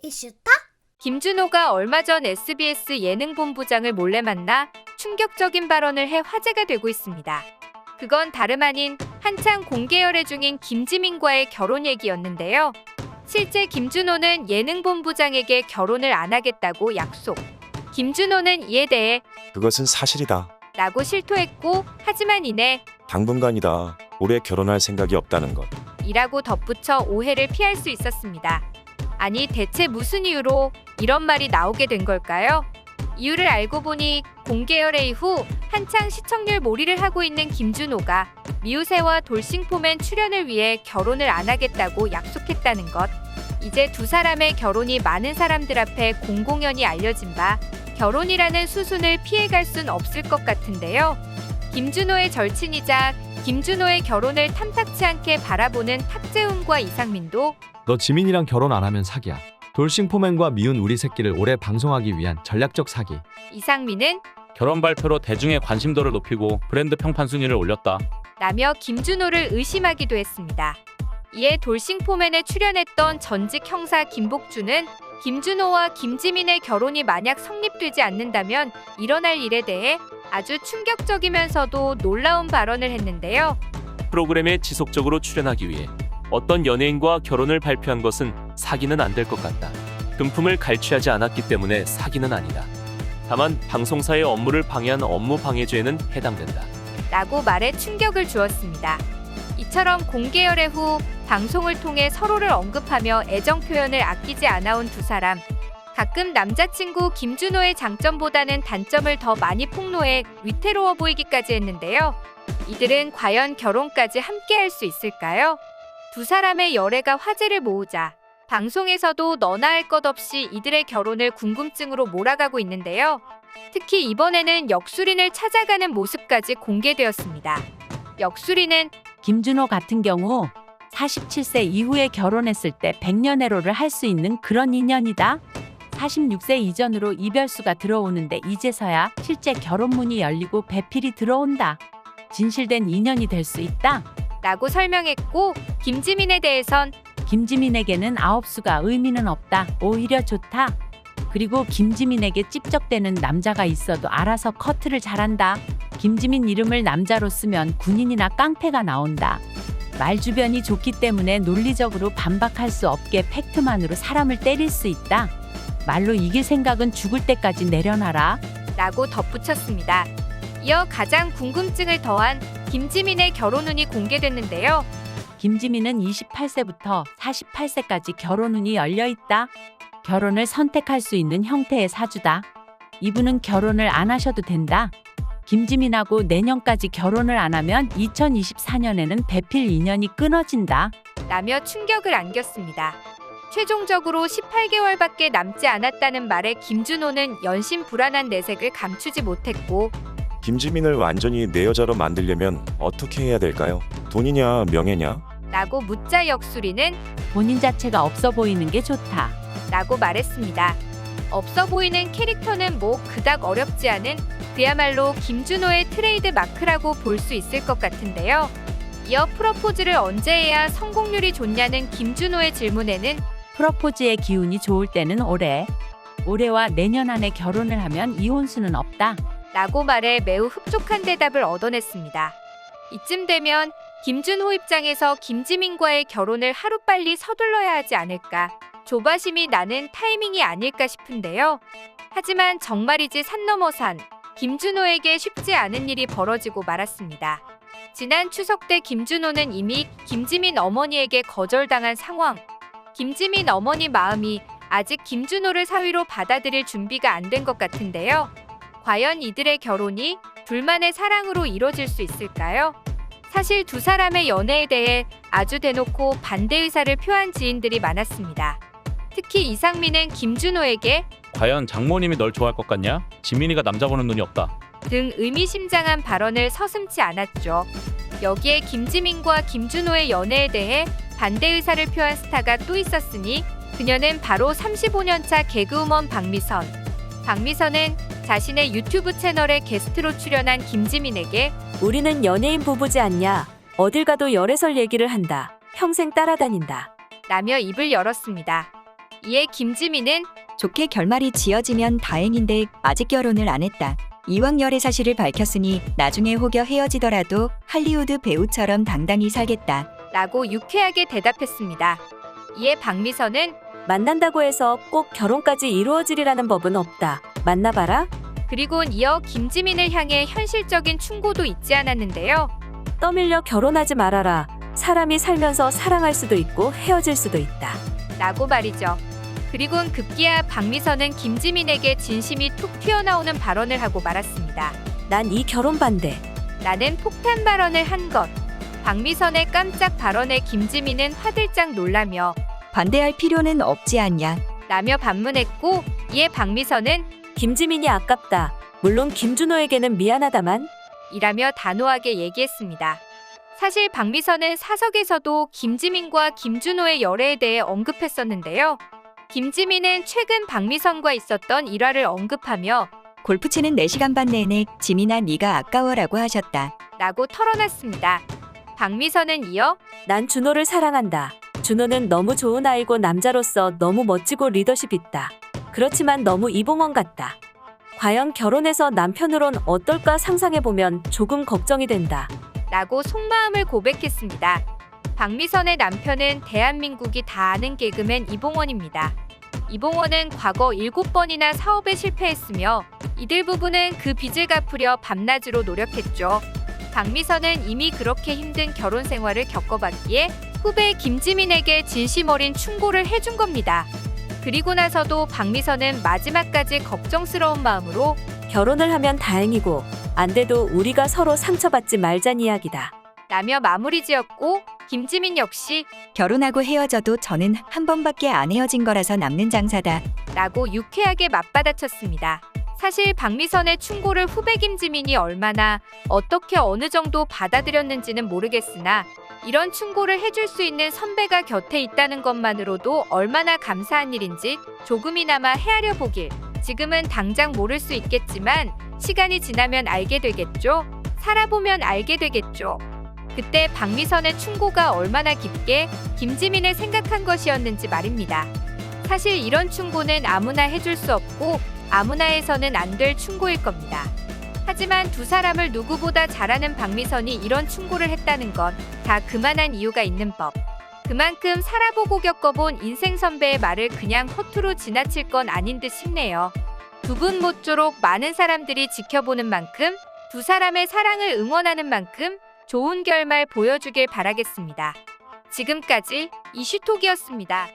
이슈타? 김준호가 얼마 전 SBS 예능본부장을 몰래 만나 충격적인 발언을 해 화제가 되고 있습니다. 그건 다름 아닌 한창 공개 열애 중인 김지민과의 결혼 얘기였는데요. 실제 김준호는 예능본부장에게 결혼을 안 하겠다고 약속. 김준호는 이에 대해 그것은 사실이다. 라고 실토했고, 하지만 이내 당분간이다. 올해 결혼할 생각이 없다는 것. 이라고 덧붙여 오해를 피할 수 있었습니다. 아니, 대체 무슨 이유로 이런 말이 나오게 된 걸까요? 이유를 알고 보니 공개 열애 이후 한창 시청률 몰이를 하고 있는 김준호가 미우새와 돌싱포맨 출연을 위해 결혼을 안 하겠다고 약속했다는 것. 이제 두 사람의 결혼이 많은 사람들 앞에 공공연히 알려진 바 결혼이라는 수순을 피해갈 순 없을 것 같은데요. 김준호의 절친이자 김준호의 결혼을 탐탁치 않게 바라보는 탁재훈과 이상민도 너 지민이랑 결혼 안 하면 사기야. 돌싱포맨과 미운 우리 새끼를 오래 방송하기 위한 전략적 사기. 이상민은 결혼 발표로 대중의 관심도를 높이고 브랜드 평판 순위를 올렸다. 라며 김준호를 의심하기도 했습니다. 이에 돌싱포맨에 출연했던 전직 형사 김복주는 김준호와 김지민의 결혼이 만약 성립되지 않는다면 일어날 일에 대해 아주 충격적이면서도 놀라운 발언을 했는데요. 프로그램에 지속적으로 출연하기 위해 어떤 연예인과 결혼을 발표한 것은 사기는 안 될 것 같다. 금품을 갈취하지 않았기 때문에 사기는 아니다. 다만 방송사의 업무를 방해한 업무 방해죄에는 해당된다. 라고 말에 충격을 주었습니다. 이처럼 공개 열애 후 방송을 통해 서로를 언급하며 애정 표현을 아끼지 않아온 두 사람. 가끔 남자친구 김준호의 장점보다는 단점을 더 많이 폭로해 위태로워 보이기까지 했는데요. 이들은 과연 결혼까지 함께 할 수 있을까요? 두 사람의 열애가 화제를 모으자 방송에서도 너나 할 것 없이 이들의 결혼을 궁금증으로 몰아가고 있는데요. 특히 이번에는 역술인을 찾아가는 모습까지 공개되었습니다. 역술인은 김준호 같은 경우 47세 이후에 결혼했을 때 백년해로를 할 수 있는 그런 인연이다. 46세 이전으로 이별수가 들어오는데 이제서야 실제 결혼문이 열리고 배필이 들어온다. 진실된 인연이 될 수 있다. 라고 설명했고, 김지민에 대해선 김지민에게는 아홉수가 의미는 없다. 오히려 좋다. 그리고 김지민에게 찝적대는 남자가 있어도 알아서 커트를 잘한다. 김지민 이름을 남자로 쓰면 군인이나 깡패가 나온다. 말 주변이 좋기 때문에 논리적으로 반박할 수 없게 팩트만으로 사람을 때릴 수 있다. 말로 이길 생각은 죽을 때까지 내려놔라. 라고 덧붙였습니다. 이어 가장 궁금증을 더한 김지민의 결혼운이 공개됐는데요. 김지민은 28세부터 48세까지 결혼운이 열려있다. 결혼을 선택할 수 있는 형태의 사주다. 이분은 결혼을 안 하셔도 된다. 김지민하고 내년까지 결혼을 안 하면 2024년에는 배필 인연이 끊어진다. 라며 충격을 안겼습니다. 최종적으로 18개월밖에 남지 않았다는 말에 김준호는 연신 불안한 내색을 감추지 못했고, 김지민을 완전히 내 여자로 만들려면 어떻게 해야 될까요? 돈이냐 명예냐? 라고 묻자 역술이는 본인 자체가 없어 보이는 게 좋다. 라고 말했습니다. 없어 보이는 캐릭터는 뭐 그닥 어렵지 않은 그야말로 김준호의 트레이드 마크라고 볼 수 있을 것 같은데요. 이어 프러포즈를 언제 해야 성공률이 좋냐는 김준호의 질문에는 프러포즈의 기운이 좋을 때는 올해와 내년 안에 결혼을 하면 이혼수는 없다. 라고 말해 매우 흡족한 대답을 얻어냈습니다. 이쯤 되면 김준호 입장에서 김지민과의 결혼을 하루빨리 서둘러야 하지 않을까 조바심이 나는 타이밍이 아닐까 싶은데요. 하지만 정말이지 산 넘어 산, 김준호에게 쉽지 않은 일이 벌어지고 말았습니다. 지난 추석 때 김준호는 이미 김지민 어머니에게 거절당한 상황. 김지민 어머니 마음이 아직 김준호를 사위로 받아들일 준비가 안 된 것 같은데요. 과연 이들의 결혼이 둘만의 사랑으로 이뤄질 수 있을까요? 사실 두 사람의 연애에 대해 아주 대놓고 반대 의사를 표한 지인들이 많았습니다. 특히 이상민은 김준호에게 과연 장모님이 널 좋아할 것 같냐? 지민이가 남자 보는 눈이 없다. 등 의미심장한 발언을 서슴지 않았죠. 여기에 김지민과 김준호의 연애에 대해 반대 의사를 표한 스타가 또 있었으니 그녀는 바로 35년차 개그우먼 박미선. 박미선은 자신의 유튜브 채널에 게스트로 출연한 김지민에게 우리는 연예인 부부지 않냐? 어딜 가도 열애설 얘기를 한다. 평생 따라다닌다. 라며 입을 열었습니다. 이에 김지민은 좋게 결말이 지어지면 다행인데 아직 결혼을 안 했다. 이왕 열애 사실을 밝혔으니 나중에 혹여 헤어지더라도 할리우드 배우처럼 당당히 살겠다. 라고 유쾌하게 대답했습니다. 이에 박미선은 만난다고 해서 꼭 결혼까지 이루어지리라는 법은 없다. 만나봐라. 그리곤 이어 김지민을 향해 현실적인 충고도 잊지 않았는데요. 떠밀려 결혼하지 말아라. 사람이 살면서 사랑할 수도 있고 헤어질 수도 있다. 라고 말이죠. 그리곤 급기야 박미선은 김지민에게 진심이 툭 튀어나오는 발언을 하고 말았습니다. 난 이 결혼 반대. 나는 폭탄 발언을 한 것. 박미선의 깜짝 발언에 김지민은 화들짝 놀라며 반대할 필요는 없지 않냐. 라며 반문했고, 이에 박미선은 김지민이 아깝다. 물론 김준호에게는 미안하다만. 이라며 단호하게 얘기했습니다. 사실 박미선은 사석에서도 김지민과 김준호의 열애에 대해 언급했었는데요. 김지민은 최근 박미선과 있었던 일화를 언급하며 골프 치는 4시간 반 내내 지민아 네가 아까워라고 하셨다. 라고 털어놨습니다. 박미선은 이어 난 준호를 사랑한다. 준호는 너무 좋은 아이고 남자로서 너무 멋지고 리더십 있다. 그렇지만 너무 이봉원 같다. 과연 결혼해서 남편으론 어떨까 상상해보면 조금 걱정이 된다. 라고 속마음을 고백했습니다. 박미선의 남편은 대한민국이 다 아는 개그맨 이봉원입니다. 이봉원은 과거 7번이나 사업에 실패했으며 이들 부부는 그 빚을 갚으려 밤낮으로 노력했죠. 박미선은 이미 그렇게 힘든 결혼 생활을 겪어봤기에 후배 김지민에게 진심 어린 충고를 해준 겁니다. 그리고 나서도 박미선은 마지막까지 걱정스러운 마음으로 결혼을 하면 다행이고 안 돼도 우리가 서로 상처받지 말잔 이야기다. 라며 마무리 지었고 김지민 역시 결혼하고 헤어져도 저는 한 번밖에 안 헤어진 거라서 남는 장사다. 라고 유쾌하게 맞받아쳤습니다. 사실 박미선의 충고를 후배 김지민이 얼마나 어떻게 어느 정도 받아들였는지는 모르겠으나 이런 충고를 해줄 수 있는 선배가 곁에 있다는 것만으로도 얼마나 감사한 일인지 조금이나마 헤아려 보길. 지금은 당장 모를 수 있겠지만 시간이 지나면 알게 되겠죠. 살아보면 알게 되겠죠. 그때 박미선의 충고가 얼마나 깊게 김지민을 생각한 것이었는지 말입니다. 사실 이런 충고는 아무나 해줄 수 없고 아무나 해서는 안 될 충고일 겁니다. 하지만 두 사람을 누구보다 잘 아는 박미선이 이런 충고를 했다는 건 다 그만한 이유가 있는 법. 그만큼 살아보고 겪어본 인생 선배의 말을 그냥 허투루 지나칠 건 아닌 듯 싶네요. 두 분 모쪼록 많은 사람들이 지켜보는 만큼 두 사람의 사랑을 응원하는 만큼 좋은 결말 보여주길 바라겠습니다. 지금까지 이슈톡이었습니다.